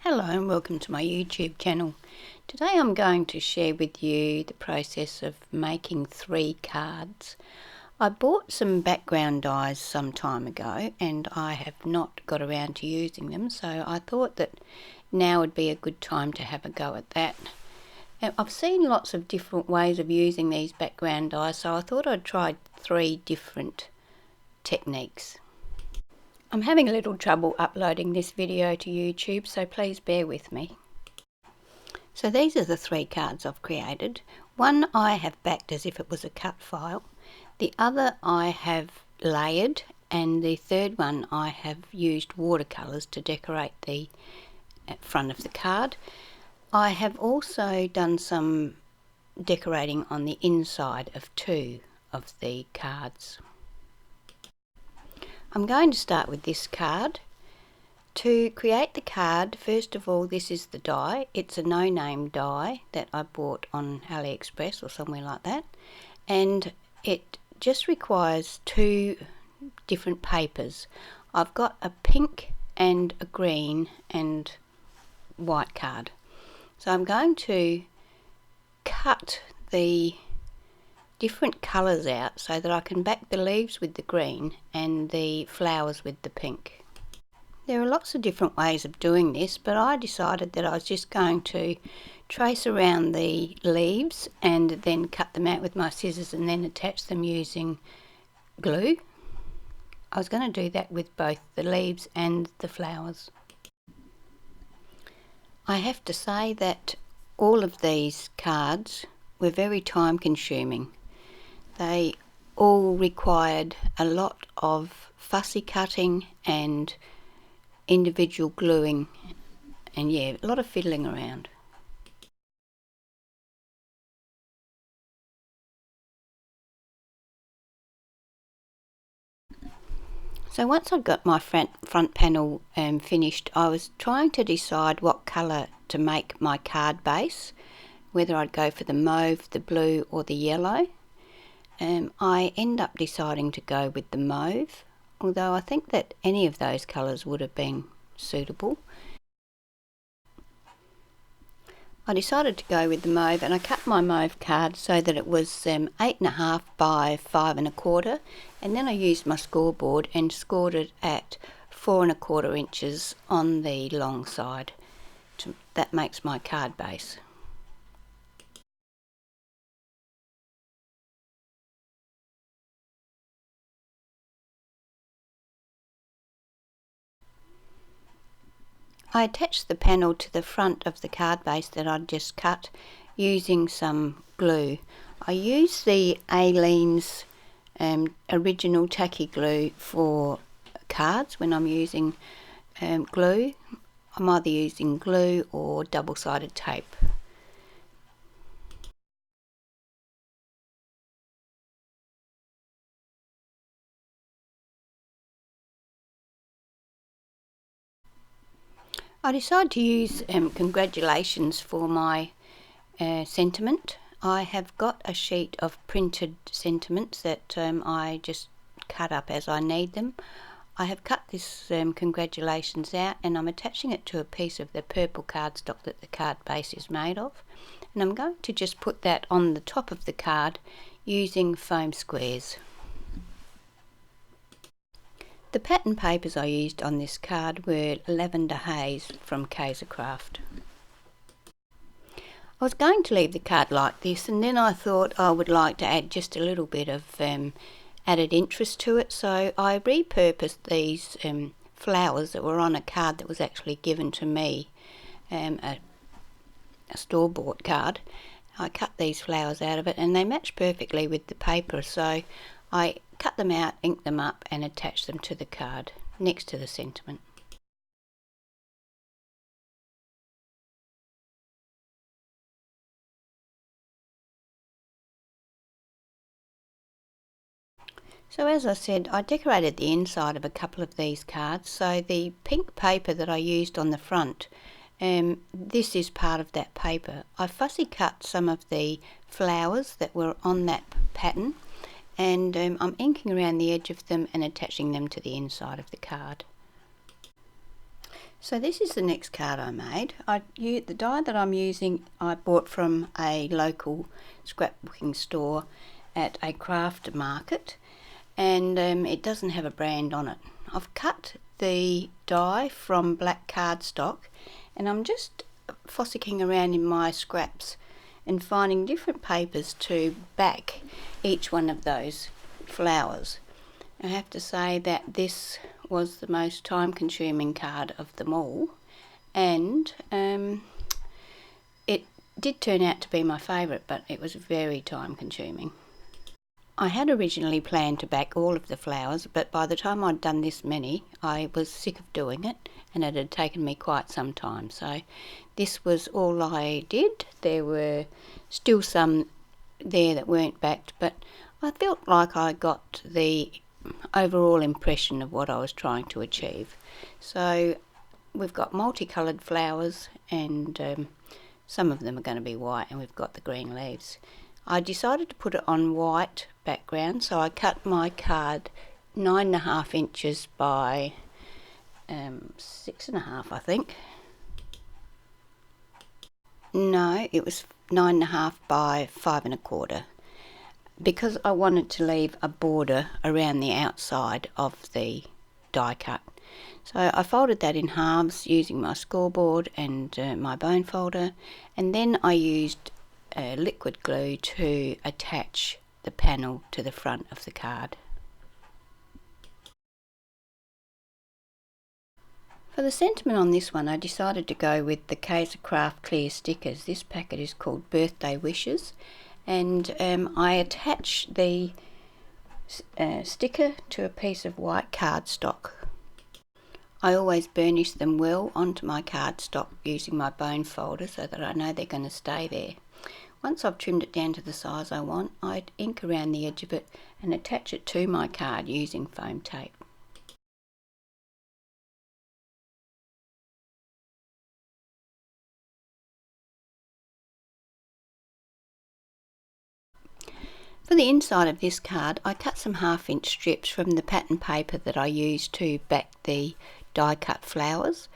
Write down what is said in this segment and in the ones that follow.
Hello and welcome to my YouTube channel. Today I'm going to share with you the process of making 3 cards. I bought some background dies some time ago and I have not got around to using them, so I thought that now would be a good time to have a go at that. I've seen lots of different ways of using these background dies, so I thought I'd try 3 different techniques. I'm having a little trouble uploading this video to YouTube, so please bear with me. So these are the 3 cards I've created. One I have backed as if it was a cut file. The other I have layered, and the third one I have used watercolours to decorate the front of the card. I have also done some decorating on the inside of 2 of the cards. I'm going to start with this card. To create the card, first of all, this is the die. It's a no-name die that I bought on AliExpress or somewhere like that, and it just requires 2 different papers. I've got a pink and a green and white card. So I'm going to cut the different colours out so that I can back the leaves with the green and the flowers with the pink. There are lots of different ways of doing this, but I decided that I was just going to trace around the leaves and then cut them out with my scissors and then attach them using glue. I was going to do that with both the leaves and the flowers. I have to say that all of these cards were very time consuming. They all required a lot of fussy cutting and individual gluing, and yeah, a lot of fiddling around. So once I'd got my front panel finished, I was trying to decide what colour to make my card base, whether I'd go for the mauve, the blue or the yellow. I end up deciding to go with the mauve, although I think that any of those colours would have been suitable. I decided to go with the mauve, and I cut my mauve card so that it was 8.5 by 5 1/4, and then I used my scoreboard and scored it at 4 1/4 inches on the long side. That makes my card base. I attached the panel to the front of the card base that I'd just cut using some glue. I use the Aleene's original tacky glue for cards when I'm using glue. I'm either using glue or double-sided tape. I decided to use congratulations for my sentiment. I have got a sheet of printed sentiments that I just cut up as I need them. I have cut this congratulations out, and I'm attaching it to a piece of the purple cardstock that the card base is made of, and I'm going to just put that on the top of the card using foam squares. The pattern papers I used on this card were Lavender Haze from Kaisercraft. I was going to leave the card like this, and then I thought I would like to add just a little bit of added interest to it, so I repurposed these flowers that were on a card that was actually given to me, a store-bought card. I cut these flowers out of it and they match perfectly with the paper, so I cut them out, inked them up and attached them to the card next to the sentiment. So as I said, I decorated the inside of a couple of these cards. So the pink paper that I used on the front, this is part of that paper. I fussy cut some of the flowers that were on that pattern, and I'm inking around the edge of them and attaching them to the inside of the card. So this is the next card I made. The die that I'm using I bought from a local scrapbooking store at a craft market, and it doesn't have a brand on it. I've cut the die from black cardstock, and I'm just fossicking around in my scraps and finding different papers to back each one of those flowers. I have to say that this was the most time-consuming card of them all, and it did turn out to be my favourite, but it was very time-consuming. I had originally planned to back all of the flowers, but by the time I'd done this many, I was sick of doing it, and it had taken me quite some time. So this was all I did. There were still some there that weren't backed, but I felt like I got the overall impression of what I was trying to achieve. So we've got multicoloured flowers, and some of them are going to be white, and we've got the green leaves. I decided to put it on white background, so I cut my card 9.5 inches by 6.5, I think. No, it was 9.5 by 5.25, because I wanted to leave a border around the outside of the die cut. So I folded that in halves using my scoreboard and my bone folder, and then I used liquid glue to attach the panel to the front of the card. For the sentiment on this one, I decided to go with the Kaiser Craft clear stickers. This packet is called Birthday Wishes, and I attach the sticker to a piece of white cardstock. I always burnish them well onto my cardstock using my bone folder so that I know they're going to stay there. Once I've trimmed it down to the size I want, I'd ink around the edge of it and attach it to my card using foam tape. For the inside of this card, I cut some 1/2 inch strips from the pattern paper that I used to back the die cut flowers.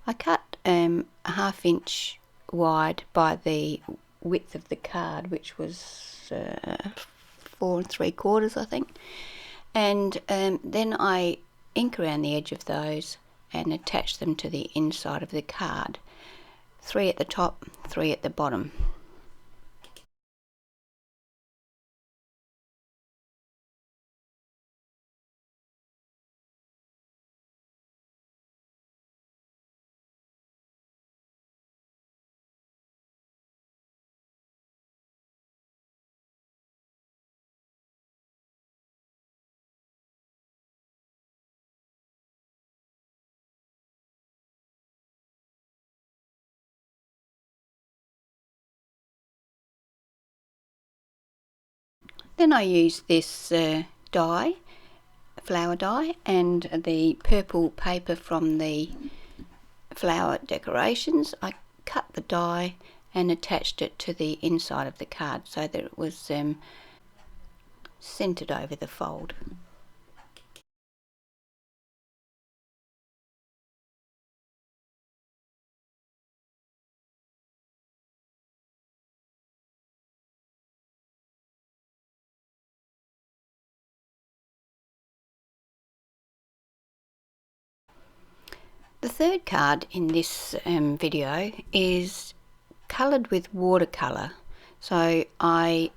I cut a 1/2 inch wide by the width of the card, which was 4 3/4, I think, and then I ink around the edge of those and attach them to the inside of the card. 3 at the top, 3 at the bottom. Then I use this flower die, and the purple paper from the flower decorations. I cut the die and attached it to the inside of the card so that it was centered over the fold. The third card in this video is coloured with watercolour. So I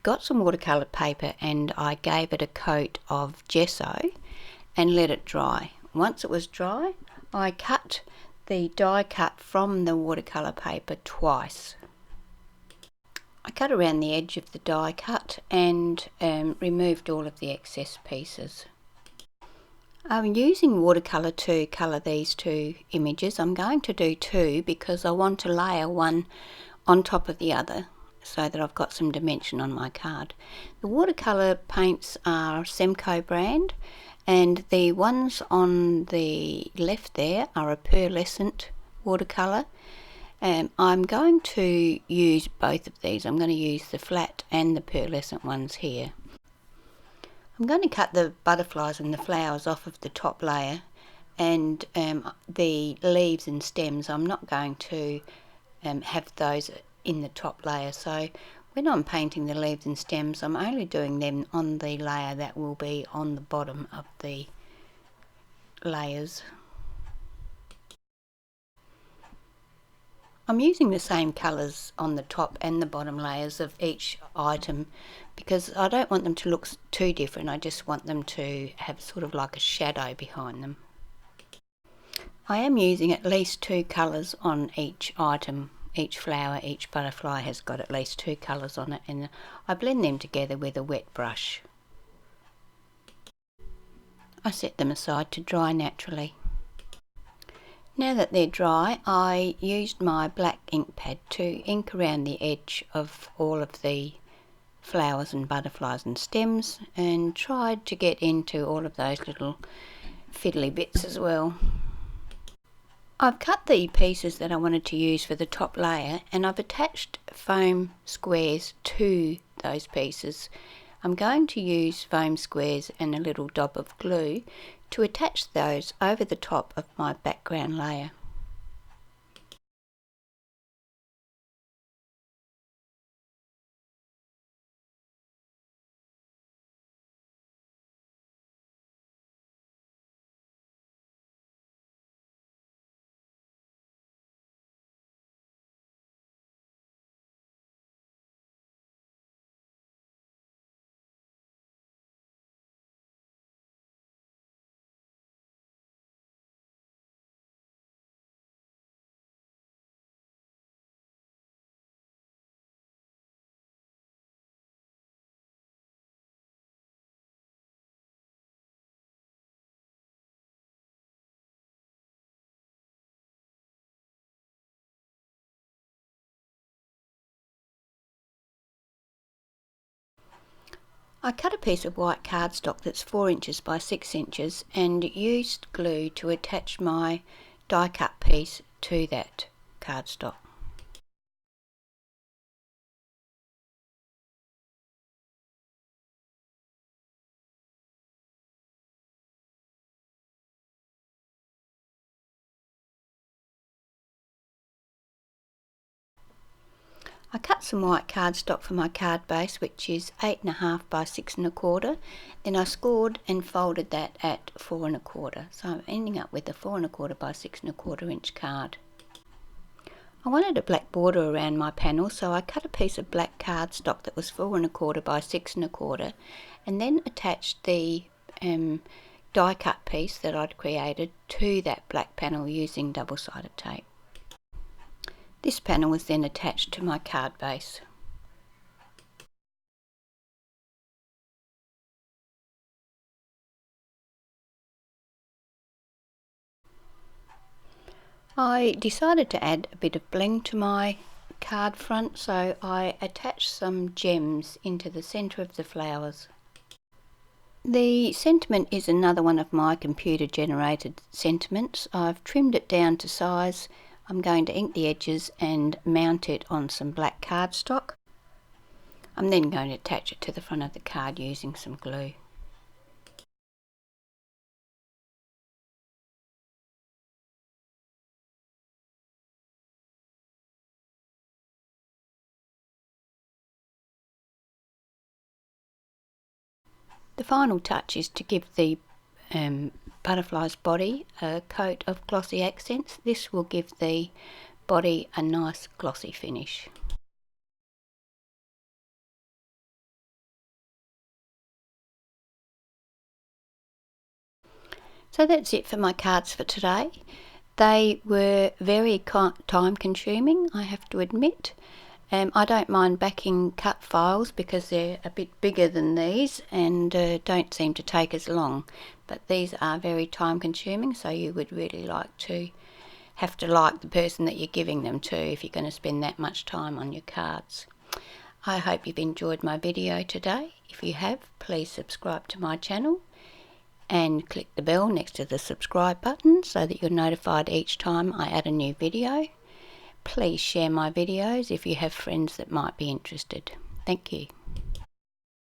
got some watercolour paper and I gave it a coat of gesso and let it dry. Once it was dry, I cut the die cut from the watercolour paper twice. I cut around the edge of the die cut and removed all of the excess pieces. I'm using watercolour to colour these two images. I'm going to do two because I want to layer one on top of the other so that I've got some dimension on my card. The watercolour paints are Semco brand, and the ones on the left there are a pearlescent watercolour. I'm going to use both of these. I'm going to use the flat and the pearlescent ones here. I'm going to cut the butterflies and the flowers off of the top layer and the leaves and stems, I'm not going to have those in the top layer. So when I'm painting the leaves and stems, I'm only doing them on the layer that will be on the bottom of the layers. I'm using the same colours on the top and the bottom layers of each item because I don't want them to look too different. I just want them to have sort of like a shadow behind them. I am using at least 2 colours on each item. Each flower, each butterfly has got at least 2 colours on it, and I blend them together with a wet brush. I set them aside to dry naturally. Now that they're dry, I used my black ink pad to ink around the edge of all of the flowers and butterflies and stems, and tried to get into all of those little fiddly bits as well. I've cut the pieces that I wanted to use for the top layer, and I've attached foam squares to those pieces. I'm going to use foam squares and a little dab of glue to attach those over the top of my background layer. I cut a piece of white cardstock that's 4 inches by 6 inches and used glue to attach my die cut piece to that cardstock. I cut some white cardstock for my card base, which is 8.5 by 6.25. Then I scored and folded that at 4.25. So I'm ending up with a 4.25 by 6.25 inch card. I wanted a black border around my panel, so I cut a piece of black cardstock that was 4.25 by 6.25, and then attached the die cut piece that I'd created to that black panel using double-sided tape. This panel was then attached to my card base. I decided to add a bit of bling to my card front, so I attached some gems into the centre of the flowers. The sentiment is another one of my computer generated sentiments. I've trimmed it down to size. I'm going to ink the edges and mount it on some black cardstock. I'm then going to attach it to the front of the card using some glue. The final touch is to give the butterfly's body a coat of glossy accents. This will give the body a nice glossy finish. So that's it for my cards for today. They were very time consuming, I have to admit. I don't mind backing cut files because they're a bit bigger than these and don't seem to take as long. But these are very time consuming, so you would really have to like the person that you're giving them to if you're going to spend that much time on your cards. I hope you've enjoyed my video today. If you have, please subscribe to my channel and click the bell next to the subscribe button so that you're notified each time I add a new video. Please share my videos if you have friends that might be interested. Thank you.